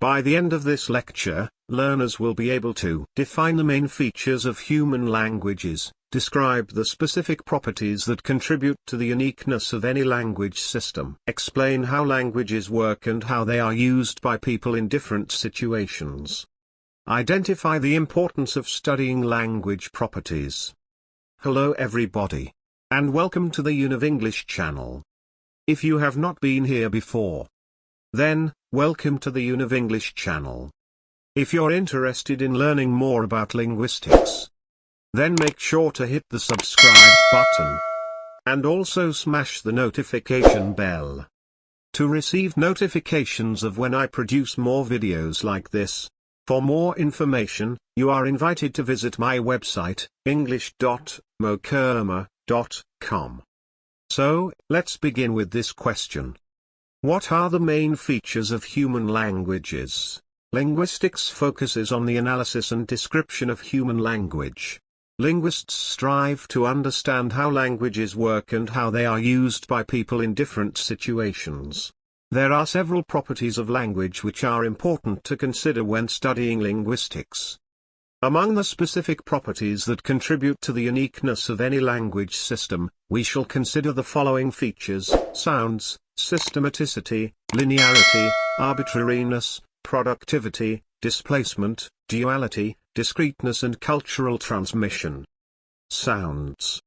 By the end of this lecture, learners will be able to define the main features of human languages, describe the specific properties that contribute to the uniqueness of any language system, explain how languages work and how they are used by people in different situations. Identify the importance of studying language properties. Hello everybody, and welcome to the UNIV-ENGLISH channel. If you have not been here before, then, welcome to the UNIV-ENGLISH channel. If you're interested in learning more about linguistics, then make sure to hit the subscribe button, and also smash the notification bell, to receive notifications of when I produce more videos like this. For more information, you are invited to visit my website, english.mokurma.com. So, let's begin with this question. What are the main features of human languages? Linguistics focuses on the analysis and description of human language. Linguists strive to understand how languages work and how they are used by people in different situations. There are several properties of language which are important to consider when studying linguistics. Among the specific properties that contribute to the uniqueness of any language system, we shall consider the following features: sounds, systematicity, linearity, arbitrariness, productivity, displacement, duality, discreteness and cultural transmission. Sounds.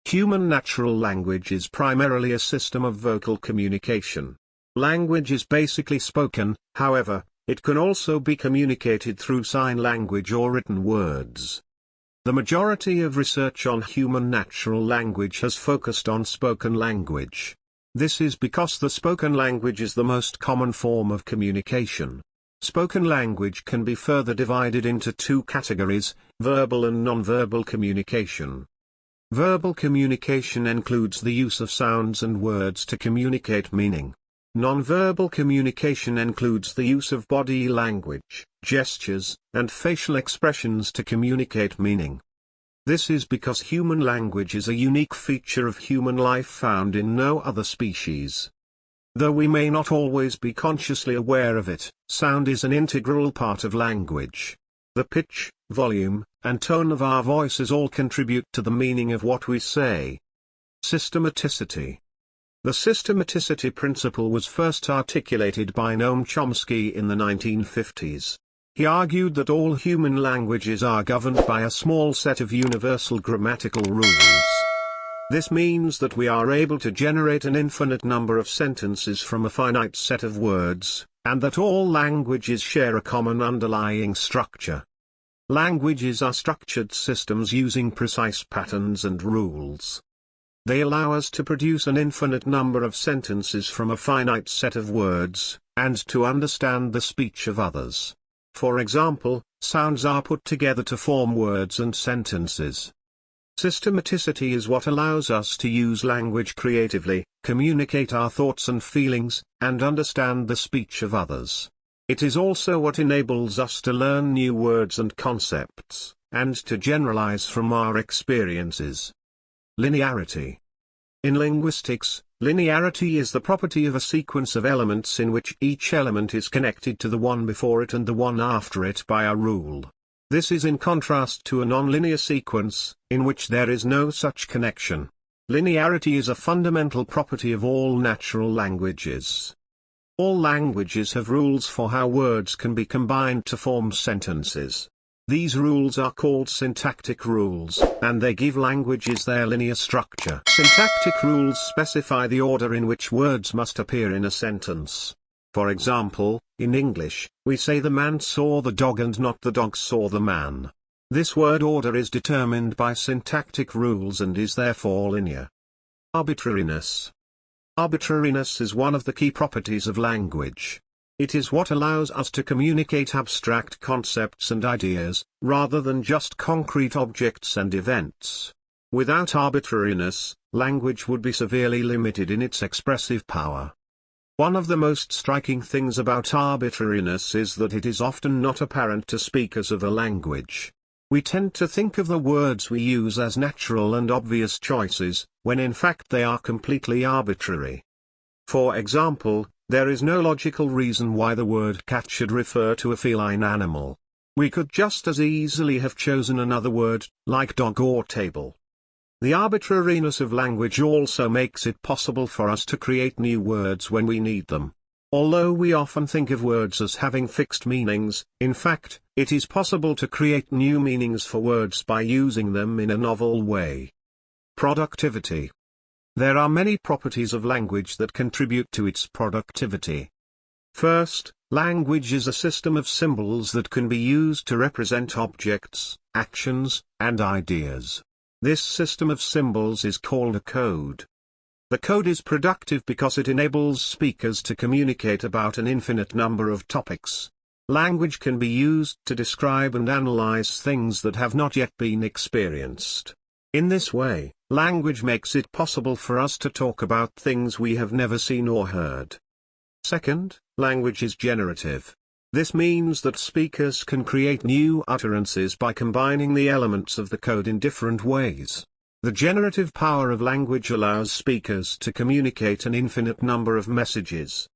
Human natural language is primarily a system of vocal communication. Language is basically spoken, however, it can also be communicated through sign language or written words. The majority of research on human natural language has focused on spoken language. This is because the spoken language is the most common form of communication. Spoken language can be further divided into two categories: verbal and nonverbal communication. Verbal communication includes the use of sounds and words to communicate meaning. Nonverbal communication includes the use of body language, gestures, and facial expressions to communicate meaning. This is because human language is a unique feature of human life found in no other species. Though we may not always be consciously aware of it, sound is an integral part of language. The pitch, volume, and tone of our voices all contribute to the meaning of what we say. Systematicity. The systematicity principle was first articulated by Noam Chomsky in the 1950s. He argued that all human languages are governed by a small set of universal grammatical rules. This means that we are able to generate an infinite number of sentences from a finite set of words, and that all languages share a common underlying structure. Languages are structured systems using precise patterns and rules. They allow us to produce an infinite number of sentences from a finite set of words, and to understand the speech of others. For example, sounds are put together to form words and sentences. Systematicity is what allows us to use language creatively, communicate our thoughts and feelings, and understand the speech of others. It is also what enables us to learn new words and concepts, and to generalize from our experiences. Linearity. In linguistics, linearity is the property of a sequence of elements in which each element is connected to the one before it and the one after it by a rule. This is in contrast to a nonlinear sequence, in which there is no such connection. Linearity is a fundamental property of all natural languages. All languages have rules for how words can be combined to form sentences. These rules are called syntactic rules, and they give languages their linear structure. Syntactic rules specify the order in which words must appear in a sentence. For example, in English, we say the man saw the dog and not the dog saw the man. This word order is determined by syntactic rules and is therefore linear. Arbitrariness. Arbitrariness is one of the key properties of language. It is what allows us to communicate abstract concepts and ideas, rather than just concrete objects and events. Without arbitrariness, language would be severely limited in its expressive power. One of the most striking things about arbitrariness is that it is often not apparent to speakers of a language. We tend to think of the words we use as natural and obvious choices, when in fact they are completely arbitrary. For example, There is no logical reason why the word cat should refer to a feline animal. We could just as easily have chosen another word, like dog or table. The arbitrariness of language also makes it possible for us to create new words when we need them. Although we often think of words as having fixed meanings, in fact, it is possible to create new meanings for words by using them in a novel way. Productivity. There are many properties of language that contribute to its productivity. First, language is a system of symbols that can be used to represent objects, actions, and ideas. This system of symbols is called a code. The code is productive because it enables speakers to communicate about an infinite number of topics. Language can be used to describe and analyze things that have not yet been experienced. In this way, language makes it possible for us to talk about things we have never seen or heard. Second, language is generative. This means that speakers can create new utterances by combining the elements of the code in different ways. The generative power of language allows speakers to communicate an infinite number of messages.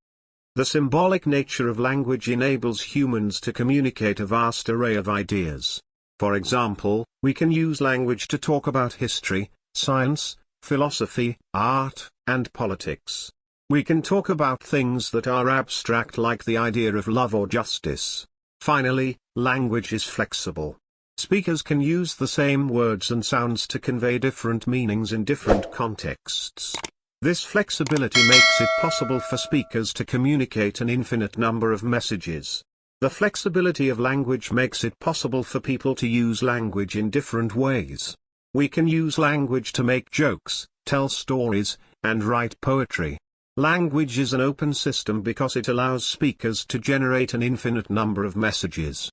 The symbolic nature of language enables humans to communicate a vast array of ideas. For example, we can use language to talk about history, science, philosophy, art, and politics. We can talk about things that are abstract like the idea of love or justice. Finally, language is flexible. Speakers can use the same words and sounds to convey different meanings in different contexts. This flexibility makes it possible for speakers to communicate an infinite number of messages. The flexibility of language makes it possible for people to use language in different ways. We can use language to make jokes, tell stories, and write poetry. Language is an open system because it allows speakers to generate an infinite number of messages.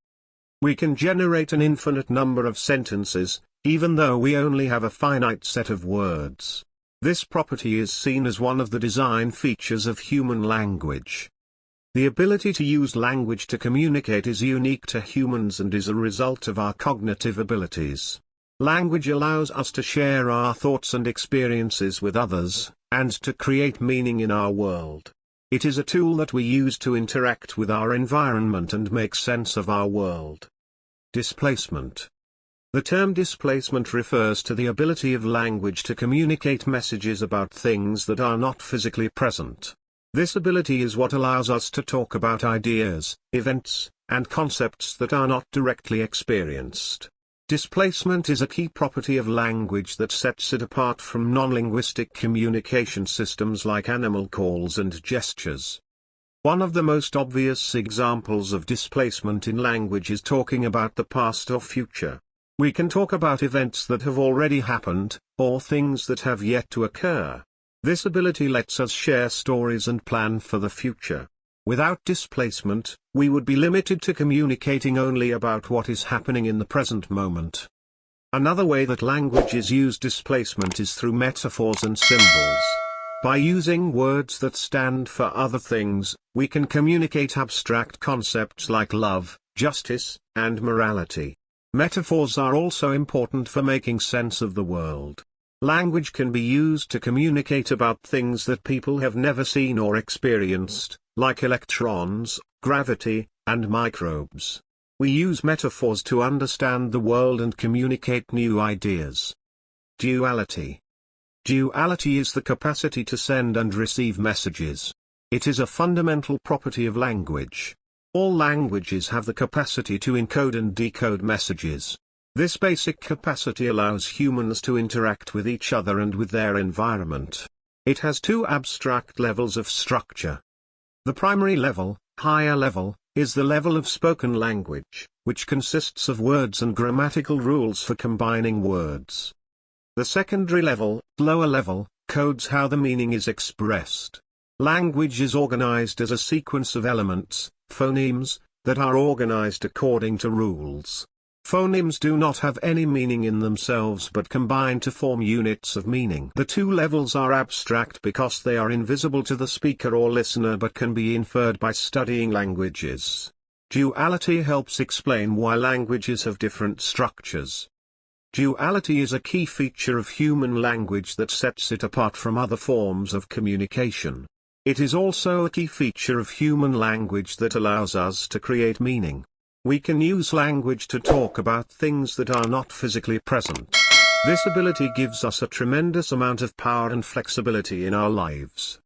We can generate an infinite number of sentences, even though we only have a finite set of words. This property is seen as one of the design features of human language. The ability to use language to communicate is unique to humans and is a result of our cognitive abilities. Language allows us to share our thoughts and experiences with others, and to create meaning in our world. It is a tool that we use to interact with our environment and make sense of our world. Displacement. The term displacement refers to the ability of language to communicate messages about things that are not physically present. This ability is what allows us to talk about ideas, events, and concepts that are not directly experienced. Displacement is a key property of language that sets it apart from non-linguistic communication systems like animal calls and gestures. One of the most obvious examples of displacement in language is talking about the past or future. We can talk about events that have already happened, or things that have yet to occur. This ability lets us share stories and plan for the future. Without displacement, we would be limited to communicating only about what is happening in the present moment. Another way that language is used displacement is through metaphors and symbols. By using words that stand for other things, we can communicate abstract concepts like love, justice, and morality. Metaphors are also important for making sense of the world. Language can be used to communicate about things that people have never seen or experienced, like electrons, gravity, and microbes. We use metaphors to understand the world and communicate new ideas. Duality. Duality is the capacity to send and receive messages. It is a fundamental property of language. All languages have the capacity to encode and decode messages. This basic capacity allows humans to interact with each other and with their environment. It has two abstract levels of structure. The primary level, higher level, is the level of spoken language, which consists of words and grammatical rules for combining words. The secondary level, lower level, codes how the meaning is expressed. Language is organized as a sequence of elements, phonemes, that are organized according to rules. Phonemes do not have any meaning in themselves but combine to form units of meaning. The two levels are abstract because they are invisible to the speaker or listener but can be inferred by studying languages. Duality helps explain why languages have different structures. Duality is a key feature of human language that sets it apart from other forms of communication. It is also a key feature of human language that allows us to create meaning. We can use language to talk about things that are not physically present. This ability gives us a tremendous amount of power and flexibility in our lives.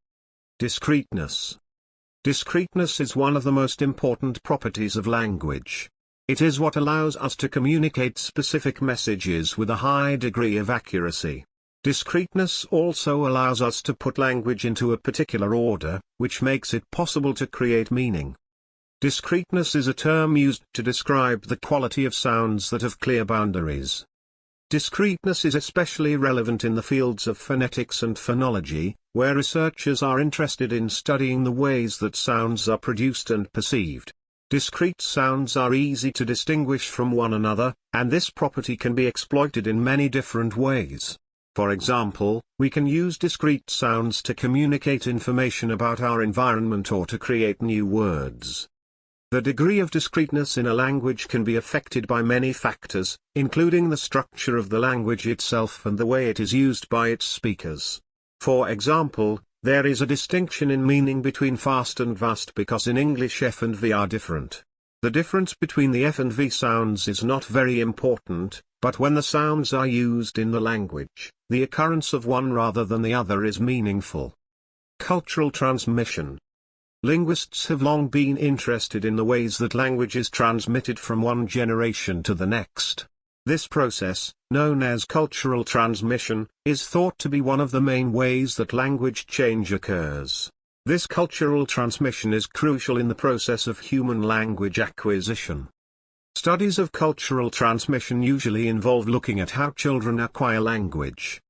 Discreteness. Discreteness is one of the most important properties of language. It is what allows us to communicate specific messages with a high degree of accuracy. Discreteness also allows us to put language into a particular order, which makes it possible to create meaning. Discreteness is a term used to describe the quality of sounds that have clear boundaries. Discreteness is especially relevant in the fields of phonetics and phonology, where researchers are interested in studying the ways that sounds are produced and perceived. Discrete sounds are easy to distinguish from one another, and this property can be exploited in many different ways. For example, we can use discrete sounds to communicate information about our environment or to create new words. The degree of discreteness in a language can be affected by many factors, including the structure of the language itself and the way it is used by its speakers. For example, there is a distinction in meaning between fast and vast because in English F and V are different. The difference between the F and V sounds is not very important, but when the sounds are used in the language, the occurrence of one rather than the other is meaningful. Cultural transmission. Linguists have long been interested in the ways that language is transmitted from one generation to the next. This process, known as cultural transmission, is thought to be one of the main ways that language change occurs. This cultural transmission is crucial in the process of human language acquisition. Studies of cultural transmission usually involve looking at how children acquire language.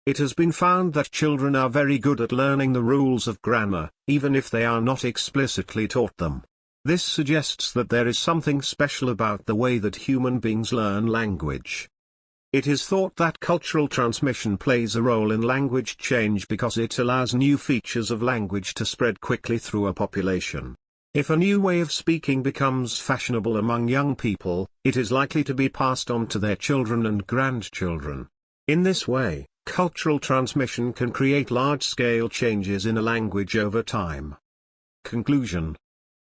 It has been found that children are very good at learning the rules of grammar, even if they are not explicitly taught them. This suggests that there is something special about the way that human beings learn language. It is thought that cultural transmission plays a role in language change because it allows new features of language to spread quickly through a population. If a new way of speaking becomes fashionable among young people, it is likely to be passed on to their children and grandchildren. In this way, cultural transmission can create large-scale changes in a language over time. Conclusion.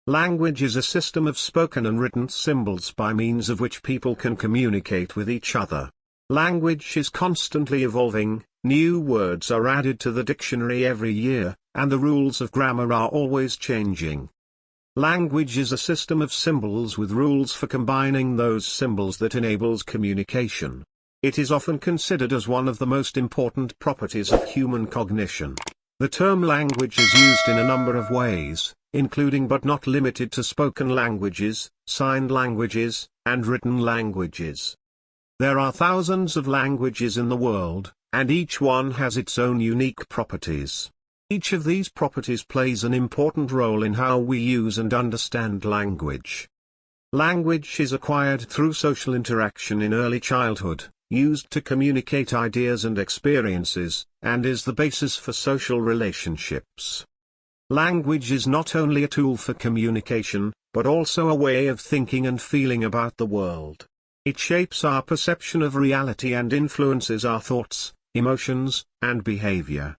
Language is a system of spoken and written symbols by means of which people can communicate with each other. Language is constantly evolving, new words are added to the dictionary every year, and the rules of grammar are always changing. Language is a system of symbols with rules for combining those symbols that enables communication. It is often considered as one of the most important properties of human cognition. The term language is used in a number of ways, including but not limited to spoken languages, signed languages, and written languages. There are thousands of languages in the world, and each one has its own unique properties. Each of these properties plays an important role in how we use and understand language. Language is acquired through social interaction in early childhood, used to communicate ideas and experiences, and is the basis for social relationships. Language is not only a tool for communication, but also a way of thinking and feeling about the world. It shapes our perception of reality and influences our thoughts, emotions, and behavior.